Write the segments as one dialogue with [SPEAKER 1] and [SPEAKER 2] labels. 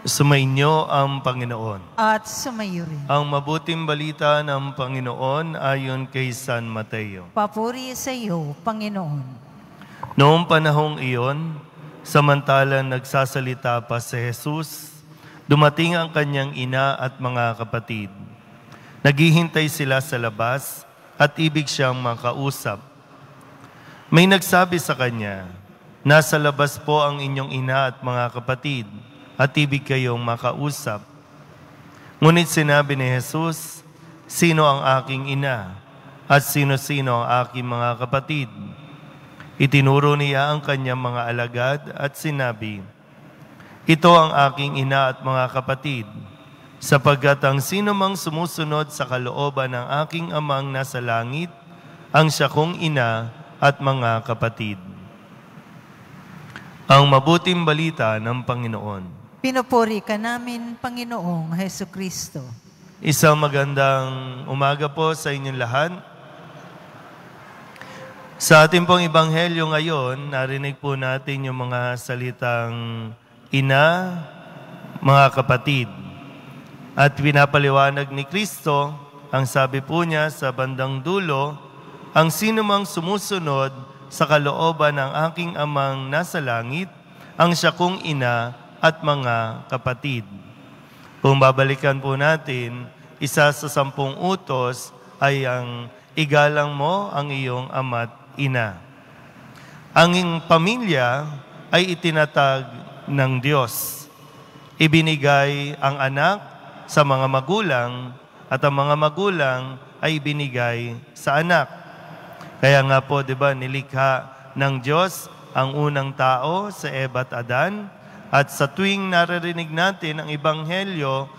[SPEAKER 1] Sumainyo ang Panginoon.
[SPEAKER 2] At sumayo rin.
[SPEAKER 1] Ang mabuting balita ng Panginoon ayon kay San Mateo.
[SPEAKER 2] Papuri sa iyo, Panginoon.
[SPEAKER 1] Noong panahong iyon, samantalang nagsasalita pa si Jesus, dumating ang kanyang ina at mga kapatid. Naghihintay sila sa labas at ibig siyang makausap. May nagsabi sa kanya, "Nasa labas po ang inyong ina at mga kapatid, at ibig kayong makausap." Ngunit sinabi ni Jesus, "Sino ang aking ina? At sino-sino ang aking mga kapatid?" Itinuro niya ang kanyang mga alagad at sinabi, "Ito ang aking ina at mga kapatid, sapagkat ang sino mang sumusunod sa kalooban ng aking amang nasa langit, ang siya kong ina at mga kapatid." Ang mabuting balita ng Panginoon.
[SPEAKER 2] Pinupuri ka namin, Panginoong Hesukristo.
[SPEAKER 1] Isang magandang umaga po sa inyong lahat. Sa ating pong Ebanghelyo ngayon, narinig po natin yung mga salitang ina, mga kapatid. At pinapaliwanag ni Kristo, ang sabi po niya sa bandang dulo, "Ang sino mang sumusunod sa kalooban ng aking amang nasa langit, ang siya kong ina at mga kapatid." Kung babalikan po natin, isa sa 10 utos ay ang igalang mo ang iyong ama't ina. Ang pamilya ay itinatag ng Diyos. Ibinigay ang anak sa mga magulang at ang mga magulang ay ibinigay sa anak. Kaya nga po, 'di ba, nilikha ng Diyos ang unang tao sa Eva at Adan. At sa tuwing naririnig natin ang Ebanghelyo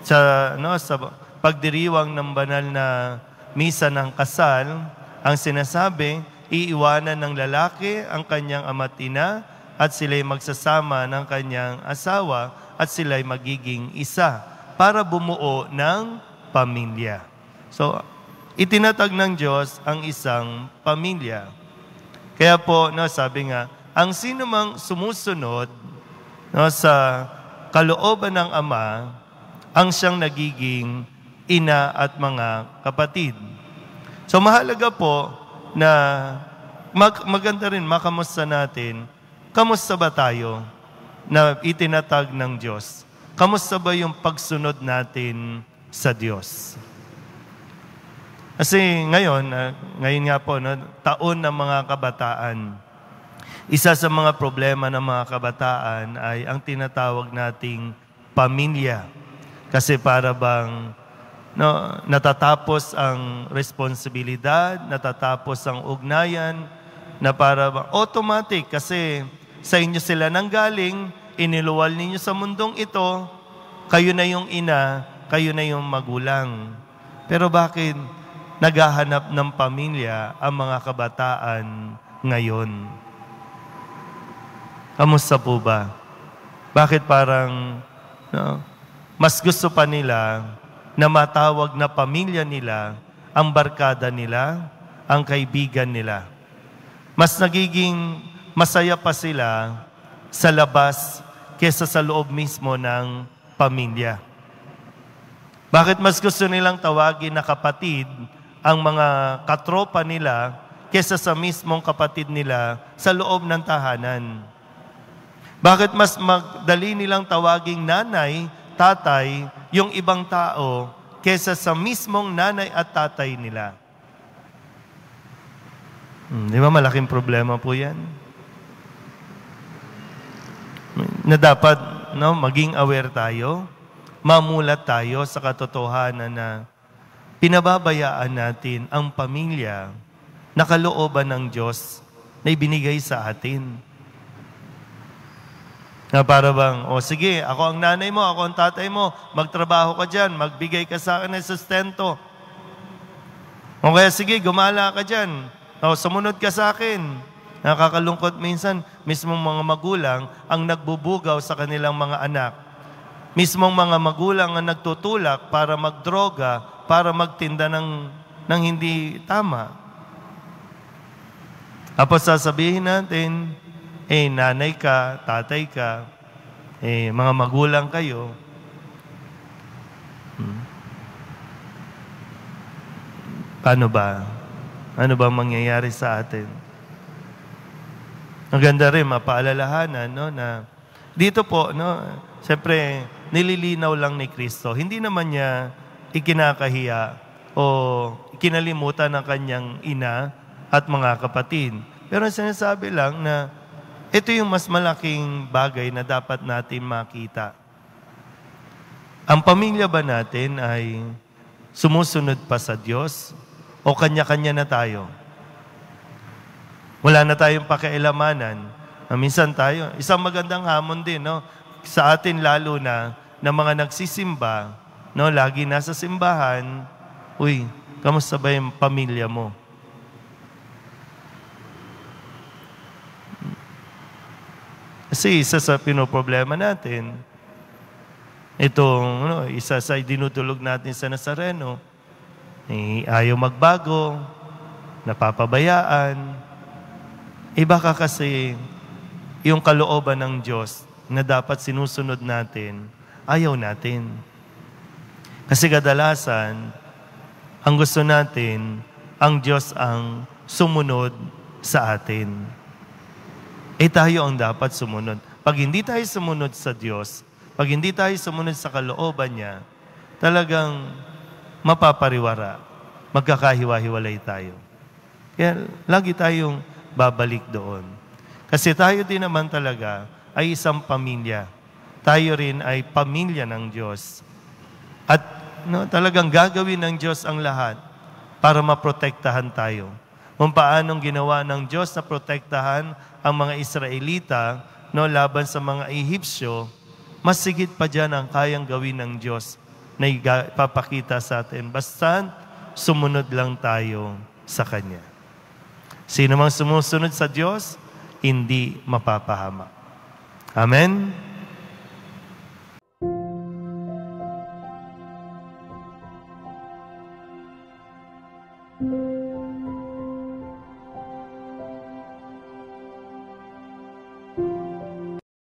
[SPEAKER 1] sa pagdiriwang ng banal na misa ng kasal, ang sinasabi, iiwanan ng lalaki ang kanyang ama't ina at sila'y magsasama ng kanyang asawa at sila'y magiging isa para bumuo ng pamilya. So, itinatag ng Diyos ang isang pamilya. Kaya po, sabi nga, ang sino mang sumusunod sa kalooban ng Ama, ang siyang nagiging ina at mga kapatid. So mahalaga po na maganda rin makamusta natin, kamusta ba tayo na itinatag ng Diyos? Kamusta ba yung pagsunod natin sa Diyos? Kasi ngayon nga po, taon ng mga kabataan. Isa sa mga problema ng mga kabataan ay ang tinatawag nating pamilya. Kasi para bang natatapos ang responsibilidad, natatapos ang ugnayan, na para bang automatic kasi sa inyo sila nanggaling, iniluwal ninyo sa mundong ito, kayo na yung ina, kayo na yung magulang. Pero bakit naghahanap ng pamilya ang mga kabataan ngayon? Kamusta po ba? Bakit parang mas gusto pa nila na matawag na pamilya nila, ang barkada nila, ang kaibigan nila? Mas nagiging masaya pa sila sa labas kesa sa loob mismo ng pamilya. Bakit mas gusto nilang tawagin na kapatid ang mga katropa nila kesa sa mismong kapatid nila sa loob ng tahanan? Bakit mas magdali nilang tawaging nanay, tatay, yung ibang tao kesa sa mismong nanay at tatay nila? Di ba malaking problema po yan? Na dapat maging aware tayo, mamulat tayo sa katotohanan na pinababayaan natin ang pamilya na kalooban ng Diyos na ibinigay sa atin. Na para bang, sige, ako ang nanay mo, ako ang tatay mo, magtrabaho ka dyan, magbigay ka sa akin ng sustento. O kaya sige, gumala ka dyan, sumunod ka sa akin. Nakakalungkot minsan, mismong mga magulang ang nagbubugaw sa kanilang mga anak. Mismong mga magulang ang nagtutulak para magdroga, para magtinda ng hindi tama. Tapos sasabihin natin, nanay ka, tatay ka, mga magulang kayo, paano ba? Ano ba mangyayari sa atin? Ang ganda rin, mapaalalahanan, no, na dito po, no, siyempre, nililinaw lang ni Kristo. Hindi naman niya ikinakahiya o kinalimutan ng kanyang ina at mga kapatid. Pero sinasabi lang na ito yung mas malaking bagay na dapat natin makita. Ang pamilya ba natin ay sumusunod pa sa Diyos o kanya-kanya na tayo? Wala na tayong pakialamanan. Minsan tayo, isang magandang hamon din, no? Sa atin lalo na mga nagsisimba, no? Lagi nasa simbahan, uy, kamusta ba yung pamilya mo? Kasi isa sa pinoproblema natin, itong isa sa dinudulog natin sa Nazareno, ayaw magbago, napapabayaan. Baka kasi yung kalooban ng Diyos na dapat sinusunod natin, ayaw natin. Kasi kadalasan, ang gusto natin, ang Diyos ang sumunod sa atin. Tayo ang dapat sumunod. Pag hindi tayo sumunod sa Diyos, pag hindi tayo sumunod sa kalooban niya, talagang mapapariwara. Magkakahiwa-hiwalay tayo. Kaya lagi tayong babalik doon. Kasi tayo din naman talaga ay isang pamilya. Tayo rin ay pamilya ng Diyos. At talagang gagawin ng Diyos ang lahat para maprotektahan tayo. Kung paanong ginawa ng Diyos na protektahan ang mga Israelita laban sa mga Ehipsyo, mas sigit pa dyan ang kayang gawin ng Diyos na ipapakita sa atin. Basta sumunod lang tayo sa Kanya. Sino mang sumusunod sa Diyos, hindi mapapahamak. Amen?